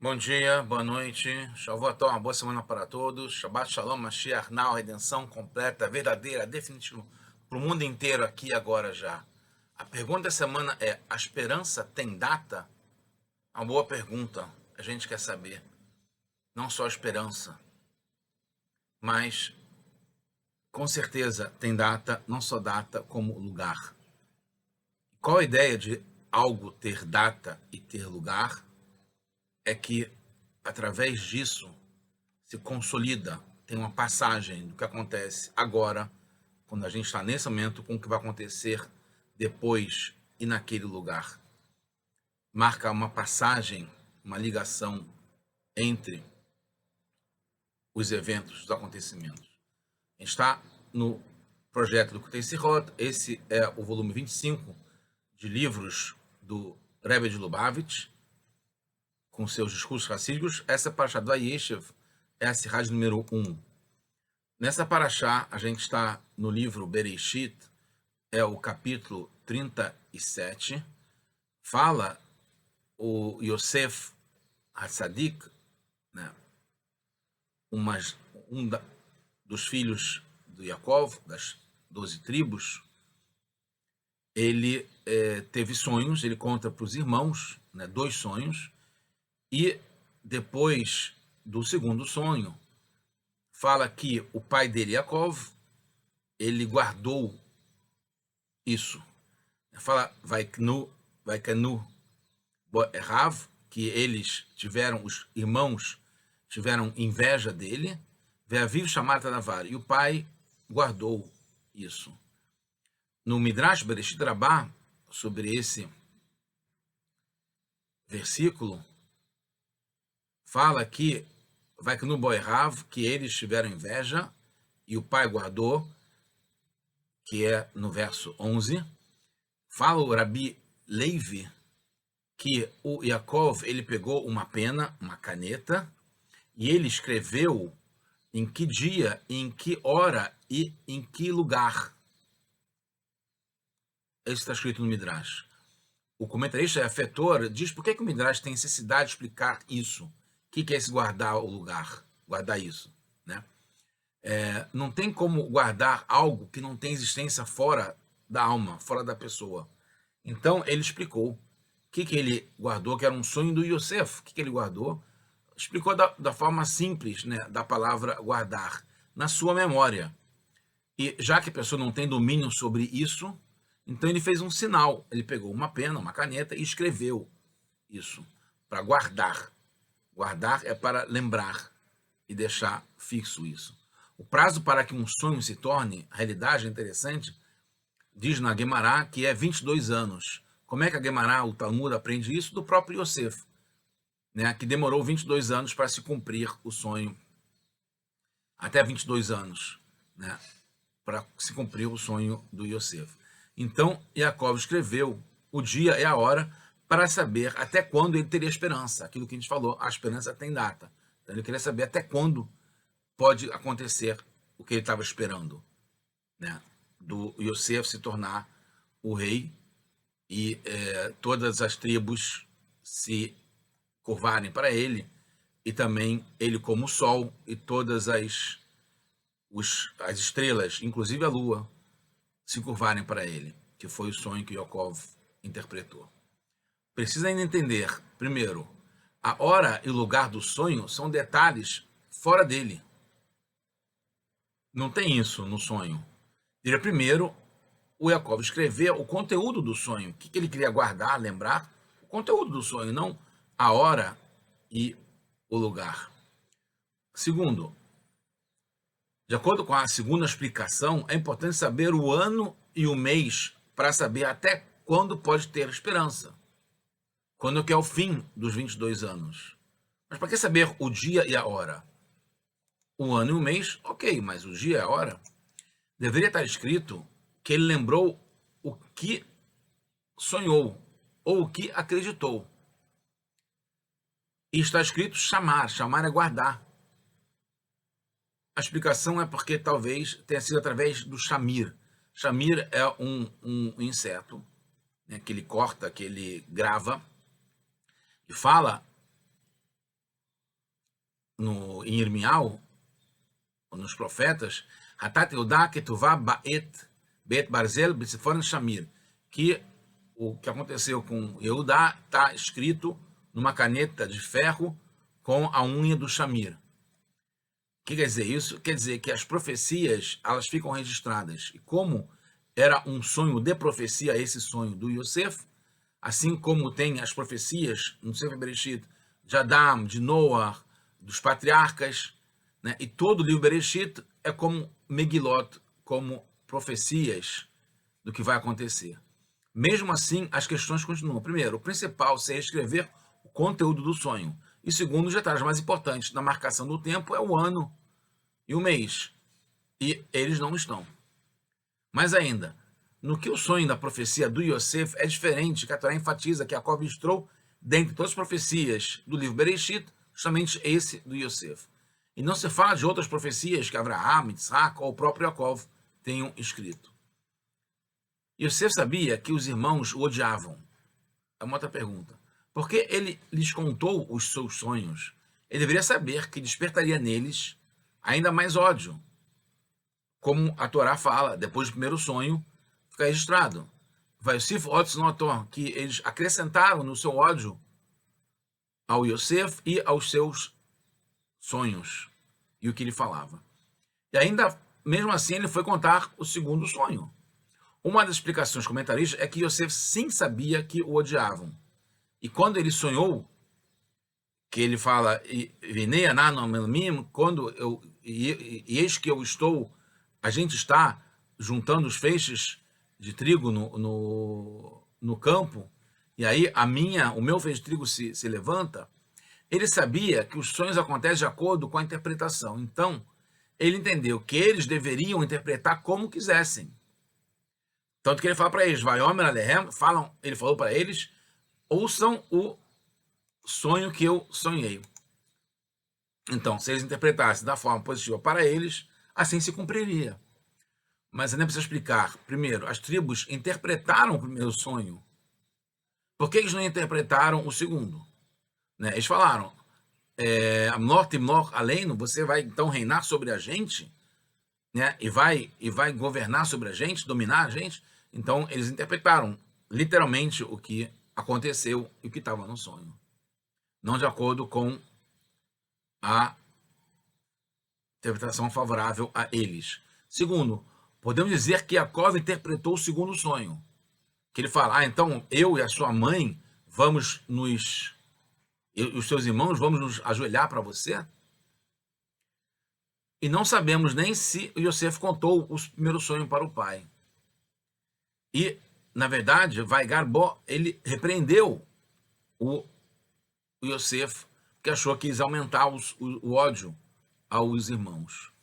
Bom dia, boa noite, Shavuot, uma boa semana para todos. Shabbat Shalom, Mashiach, Now, redenção completa, verdadeira, definitiva, para o mundo inteiro aqui e agora já. A pergunta da semana é: a esperança tem data? Uma boa pergunta, a gente quer saber. Não só a esperança, mas com certeza tem data, não só data, como lugar. Qual a ideia de algo ter data e ter lugar? É que, através disso, se consolida, tem uma passagem do que acontece agora, quando a gente está nesse momento, com o que vai acontecer depois e naquele lugar. Marca uma passagem, uma ligação entre os eventos, os acontecimentos. A gente está no projeto do Kutei Sirot, esse é o volume 25 de livros do Rebbe de Lubavitch, com seus discursos racídicos. Essa Parashá do Vayeshev é a Sirá número 1. Nessa Parashá, a gente está no livro Bereshit, é o capítulo 37. Fala o Yosef Hatzadik, né, dos filhos do Yaakov, das 12 tribos. Ele teve sonhos, ele conta para os irmãos, né, 2 sonhos, e depois do segundo sonho, fala que o pai dele, Yaakov, ele guardou isso. Fala, Vaiknu Rav, que os irmãos tiveram inveja dele, Ve'aviv Shamar Tadavar, e o pai guardou isso. No Midrash Bereshit Rabbah, sobre esse versículo, fala que Vaiknu Rav, que eles tiveram inveja, e o pai guardou, que é no verso 11. Fala o Rabi Levi que o Yaakov, ele pegou uma pena, uma caneta, e ele escreveu em que dia, em que hora e em que lugar. Isso está escrito no Midrash. O comentarista Fetor diz por que o Midrash tem necessidade de explicar isso. O que é esse guardar o lugar? Guardar isso, né? Não tem como guardar algo que não tem existência fora da alma, fora da pessoa. Então, ele explicou o que ele guardou, que era um sonho do Yosef. O que ele guardou? Explicou da forma simples, né, da palavra guardar, na sua memória. E já que a pessoa não tem domínio sobre isso, então ele fez um sinal. Ele pegou uma pena, uma caneta e escreveu isso, para guardar. Guardar é para lembrar e deixar fixo isso. O prazo para que um sonho se torne realidade é interessante. Diz na Guemará que é 22 anos. Como é que a Guemará, o Talmud, aprende isso? Do próprio Yosef, né, que demorou 22 anos para se cumprir o sonho. Até 22 anos, né, para se cumprir o sonho do Yosef. Então, Yaakov escreveu o dia e a hora para saber até quando ele teria esperança. Aquilo que a gente falou, a esperança tem data. Então, ele queria saber até quando pode acontecer o que ele estava esperando, né, do Yosef se tornar o rei e todas as tribos se curvarem para ele, e também ele como o sol e todas as estrelas, inclusive a lua, se curvarem para ele, que foi o sonho que Yaakov interpretou. Precisa ainda entender, primeiro, a hora e o lugar do sonho são detalhes fora dele. Não tem isso no sonho. Diria primeiro, o Yaakov escrever o conteúdo do sonho, o que ele queria guardar, lembrar, o conteúdo do sonho, não a hora e o lugar. Segundo, de acordo com a segunda explicação, é importante saber o ano e o mês para saber até quando pode ter esperança. Quando que é o fim dos 22 anos. Mas para que saber o dia e a hora? O ano e o mês, ok, mas o dia e a hora? Deveria estar escrito que ele lembrou o que sonhou ou o que acreditou. E está escrito chamar. Chamar é guardar. A explicação é porque talvez tenha sido através do chamir. Chamir é um inseto, né, que ele corta, que ele grava, e fala em Irmial, nos profetas, Hatat Yudá Ketuvá Beet Barzel B'Tzifor Shamir, que o que aconteceu com Yehudá está escrito numa caneta de ferro com a unha do Shamir. O que quer dizer isso? Quer dizer que as profecias, elas ficam registradas. E como era um sonho de profecia, esse sonho do Yosef, assim como tem as profecias no Sefer Bereshit, de Adam, de Noah, dos patriarcas, né? E todo o livro Bereshit é como Megilot, como profecias do que vai acontecer. Mesmo assim, as questões continuam. Primeiro, o principal é escrever o conteúdo do sonho. E segundo, os detalhes mais importantes na marcação do tempo é o ano e o mês. E eles não estão. Mas ainda, no que o sonho da profecia do Yosef é diferente, que a Torá enfatiza que Jacob registrou, dentre todas as profecias do livro Bereshit, justamente esse do Yosef. E não se fala de outras profecias que Abraham, Isaac ou o próprio Jacob tenham escrito. Yosef sabia que os irmãos o odiavam. É uma outra pergunta. Porque ele lhes contou os seus sonhos, ele deveria saber que despertaria neles ainda mais ódio. Como a Torá fala, depois do primeiro sonho, fica registrado. Vayosif Otz Notor, que eles acrescentaram no seu ódio ao Yosef e aos seus sonhos e o que ele falava. E ainda, mesmo assim, ele foi contar o segundo sonho. Uma das explicações comentaristas é que Yosef sim sabia que o odiavam. E quando ele sonhou, que ele fala, quando eis que eu estou, a gente está juntando os feixes de trigo no campo, e aí o meu feixe de trigo se levanta. Ele sabia que os sonhos acontecem de acordo com a interpretação. Então, ele entendeu que eles deveriam interpretar como quisessem. Tanto que ele fala para eles, Vayomer Alehem, ele falou para eles, ouçam o sonho que eu sonhei. Então, se eles interpretassem da forma positiva para eles, assim se cumpriria. Mas eu nem preciso explicar. Primeiro, as tribos interpretaram o primeiro sonho. Por que eles não interpretaram o segundo? Né? Eles falaram, Amnor Timnor Aleinu, você vai então reinar sobre a gente, né? e vai governar sobre a gente, dominar a gente. Então, eles interpretaram literalmente o que aconteceu e o que estava no sonho. Não de acordo com a interpretação favorável a eles. Segundo, podemos dizer que Jacob interpretou o segundo sonho. Que ele fala, então eu e a sua mãe e os seus irmãos vamos nos ajoelhar para você? E não sabemos nem se Yosef contou o primeiro sonho para o pai. E, na verdade, Vaigar Bo, ele repreendeu o Yosef, que achou que quis aumentar o ódio aos irmãos.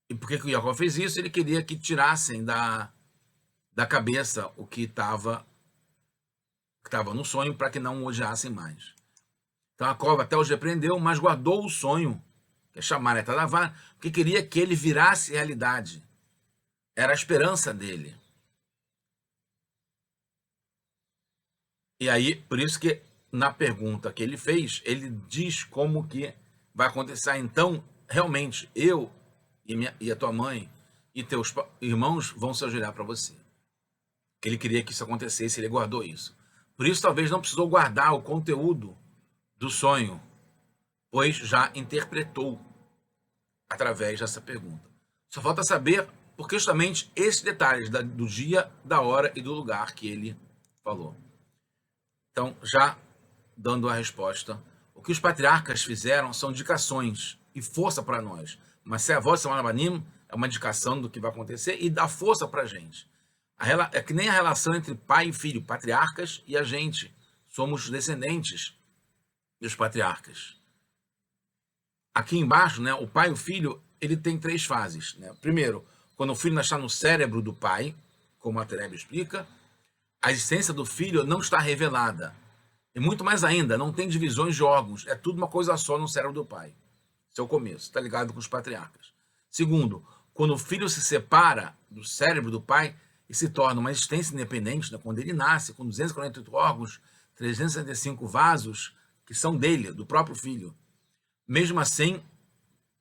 E por que o Jacob fez isso? Ele queria que tirassem da cabeça o que estava no sonho, para que não o odiassem mais. Então Jacob até os repreendeu, mas guardou o sonho, que é chamar Etadavar, porque queria que ele virasse realidade. Era a esperança dele. E aí, por isso que na pergunta que ele fez, ele diz como que vai acontecer. Então, realmente, eu e a tua mãe e teus irmãos vão se ajoelhar para você. Que ele queria que isso acontecesse, ele guardou isso. Por isso, talvez não precisou guardar o conteúdo do sonho, pois já interpretou através dessa pergunta. Só falta saber porque justamente esses detalhes do dia, da hora e do lugar que ele falou. Então, já dando a resposta, o que os patriarcas fizeram são indicações e força para nós. Mas se a voz Semana Banim é uma indicação do que vai acontecer e dá força para a gente. É que nem a relação entre pai e filho, patriarcas e a gente. Somos descendentes dos patriarcas. Aqui embaixo, né, o pai e o filho, ele tem 3 fases. Né? Primeiro, quando o filho ainda está no cérebro do pai, como a Terebe explica, a existência do filho não está revelada. E muito mais ainda, não tem divisões de órgãos. É tudo uma coisa só no cérebro do pai. Esse é o começo, está ligado com os patriarcas. Segundo, quando o filho se separa do cérebro do pai e se torna uma existência independente, né? Quando ele nasce com 248 órgãos, 365 vasos, que são dele, do próprio filho. Mesmo assim,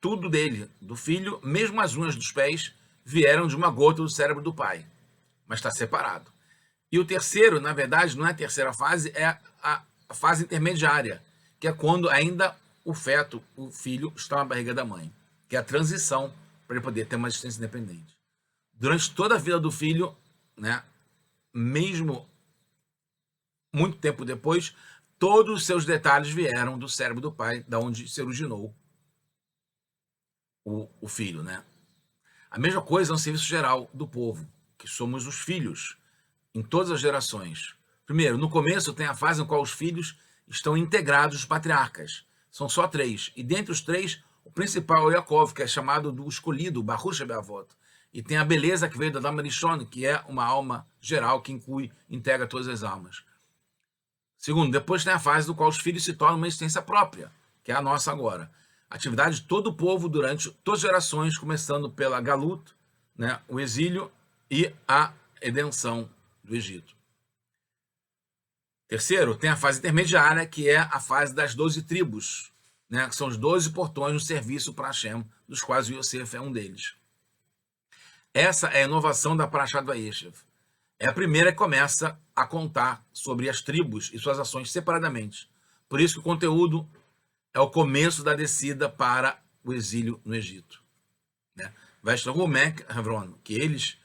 tudo dele, do filho, mesmo as unhas dos pés, vieram de uma gota do cérebro do pai, mas está separado. E o terceiro, na verdade, não é a terceira fase, é a fase intermediária, que é quando ainda o feto, o filho, está na barriga da mãe, que é a transição para ele poder ter uma existência independente. Durante toda a vida do filho, né, mesmo muito tempo depois, todos os seus detalhes vieram do cérebro do pai, da onde se originou o filho, né? A mesma coisa é um serviço geral do povo, que somos os filhos, em todas as gerações. Primeiro, no começo tem a fase em qual os filhos estão integrados aos patriarcas. São só 3. E dentre os 3, o principal é Yaakov, que é chamado do escolhido, Baruch Shebeavot. E tem a beleza que veio da Adam Rishon, que é uma alma geral que integra todas as almas. Segundo, depois tem a fase do qual os filhos se tornam uma existência própria, que é a nossa agora. Atividade de todo o povo durante todas as gerações, começando pela Galut, né, o exílio e a redenção do Egito. Terceiro, tem a fase intermediária, que é a fase das 12 tribos, né, que são os 12 portões no serviço para Hashem, dos quais o Yosef é um deles. Essa é a inovação da Parashat Vayeshev. É a primeira que começa a contar sobre as tribos e suas ações separadamente. Por isso que o conteúdo é o começo da descida para o exílio no Egito. Vaishnavumek Hevron, que eles,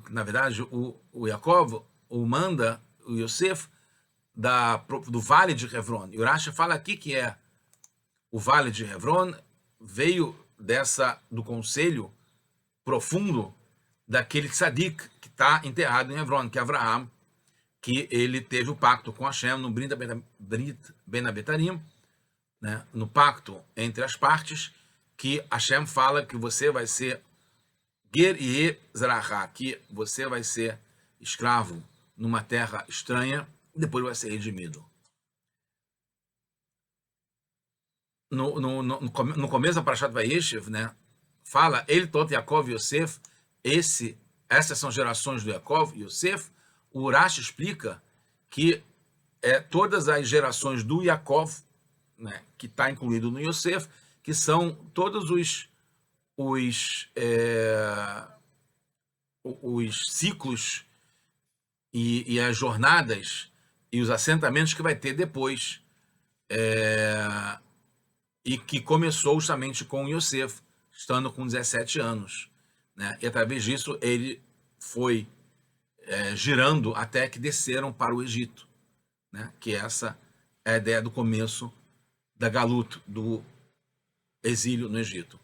na verdade, o Yaakov, o manda, o Yosef, do vale de Hebron. E o Rashi fala aqui que o vale de Hebron veio do conselho profundo daquele tzadik que está enterrado em Hebron, que é Avraham, que ele teve o pacto com Hashem no Brit Ben Abetarim, né, no pacto entre as partes, que Hashem fala que você vai ser Ger Yezraha, que você vai ser escravo numa terra estranha e depois vai ser redimido. No começo da Parashat Vayeshev, né, fala, ele, Tot, Yaakov e Yosef, essas são gerações do Yaakov e Yosef. O Urash explica que todas as gerações do Yaakov, né, que está incluído no Yosef, que são todos os ciclos e as jornadas e os assentamentos que vai ter depois, e que começou justamente com Yosef, estando com 17 anos. Né? E através disso ele foi girando até que desceram para o Egito. Né? Que essa é a ideia do começo da Galut, do exílio no Egito.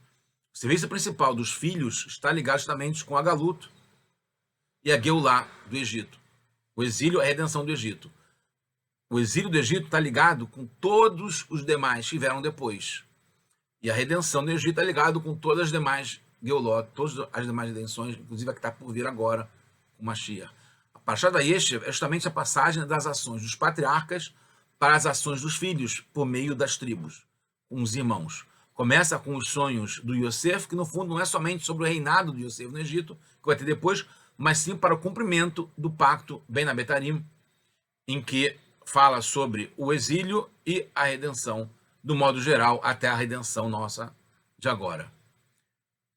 O serviço principal dos filhos está ligado justamente com a Galut e a Geulah do Egito. O exílio é a redenção do Egito. O exílio do Egito está ligado com todos os demais que vieram depois. E a redenção do Egito está ligado com todas as demais Geulot, todas as demais redenções, inclusive a que está por vir agora, com Mashiach. A Parashat Vayeshev é justamente a passagem das ações dos patriarcas para as ações dos filhos, por meio das tribos, com os irmãos. Começa com os sonhos do Yosef, que no fundo não é somente sobre o reinado do Yosef no Egito, que vai ter depois, mas sim para o cumprimento do pacto Ben Abetarim, em que fala sobre o exílio e a redenção, do modo geral, até a redenção nossa de agora.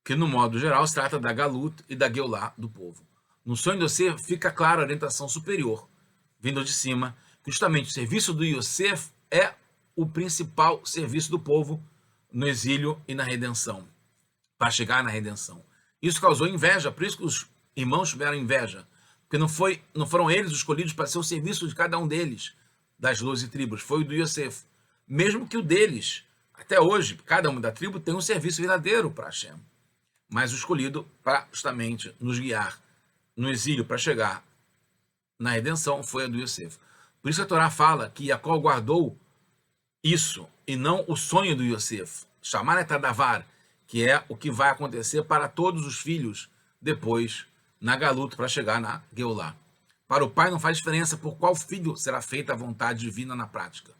Que no modo geral se trata da Galut e da Geulah do povo. No sonho de Yosef fica clara a orientação superior, vindo de cima, que justamente o serviço do Yosef é o principal serviço do povo no exílio e na redenção, para chegar na redenção. Isso causou inveja, por isso que os irmãos tiveram inveja, porque não foram eles os escolhidos para ser o serviço de cada um deles, das 12 tribos, foi o do Yosef. Mesmo que o deles, até hoje, cada uma da tribo tem um serviço verdadeiro para Hashem, mas o escolhido para justamente nos guiar no exílio para chegar na redenção foi a do Yosef. Por isso a Torá fala que Jacó guardou isso e não o sonho do Yosef, chamar etadavar, que é o que vai acontecer para todos os filhos depois na Galuta para chegar na Geulah. Para o pai não faz diferença por qual filho será feita a vontade divina na prática.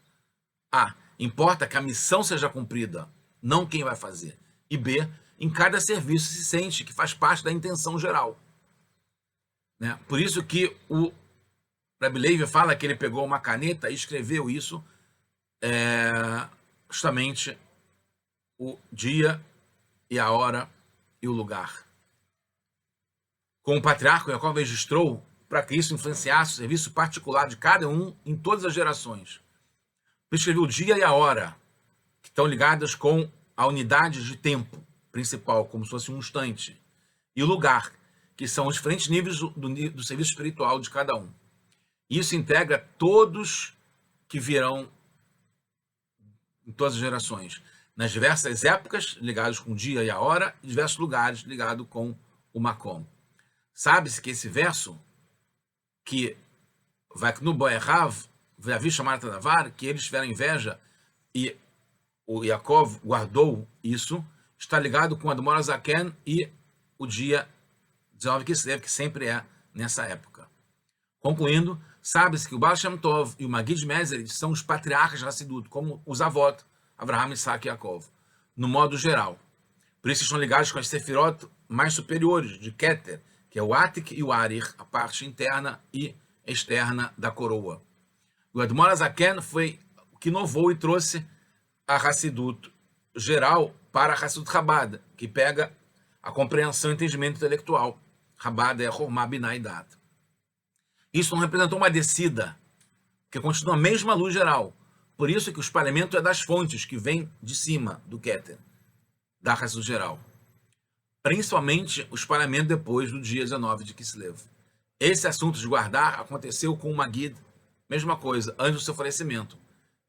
A. Importa que a missão seja cumprida, não quem vai fazer. E B. Em cada serviço se sente que faz parte da intenção geral. Né? Por isso que o Rabbi Levi fala que ele pegou uma caneta e escreveu isso, justamente o dia e a hora e o lugar. Como o patriarca Jacob registrou para que isso influenciasse o serviço particular de cada um em todas as gerações. Ele escreveu o dia e a hora, que estão ligadas com a unidade de tempo principal, como se fosse um instante, e o lugar, que são os diferentes níveis do serviço espiritual de cada um. Isso integra todos que virão em todas as gerações, nas diversas épocas, ligados com o dia e a hora, e diversos lugares ligados com o Makom. Sabe-se que esse verso, que vai no Boerav, vai vir chamar Tadavar, que eles tiveram inveja e o Yaakov guardou isso, está ligado com a Admor Zaken e o dia 19 Kislev, que sempre é nessa época. Concluindo, sabe-se que o Baal Shem Tov e o Magid Mezerit são os patriarcas de Hassidut, como os avós, Abraham, Isaac e Yaakov, no modo geral. Por isso estão ligados com as sefirot mais superiores, de Keter, que é o Atik e o Arir, a parte interna e externa da coroa. O Admor Zaken foi o que inovou e trouxe a Hassidut geral para a Hassidut Chabad, que pega a compreensão e entendimento intelectual. Chabad é Hormah Binah e Dat. Isso não representou uma descida, porque continua a mesma luz geral. Por isso que o espalhamento é das fontes que vem de cima do Keter, da Hassidut geral. Principalmente o espalhamento depois do dia 19 de Kislev. Esse assunto de guardar aconteceu com o Magid, mesma coisa, antes do seu falecimento.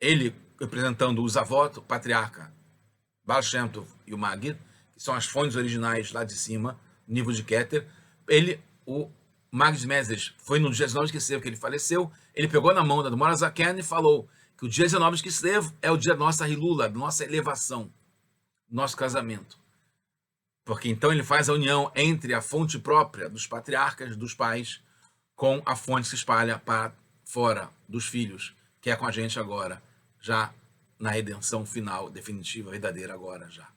Ele, representando os avós, o patriarca Baal Shem Tov e o Magid, que são as fontes originais lá de cima, nível de Keter, o Magid Mezeres, foi no dia 19 de Kislev que ele faleceu, ele pegou na mão da Admor Zaken e falou que o dia 19 de Kislev é o dia da nossa Hilula, da nossa elevação, do nosso casamento. Porque então ele faz a união entre a fonte própria dos patriarcas, dos pais, com a fonte que se espalha para fora dos filhos, que é com a gente agora, já na redenção final, definitiva, verdadeira agora já.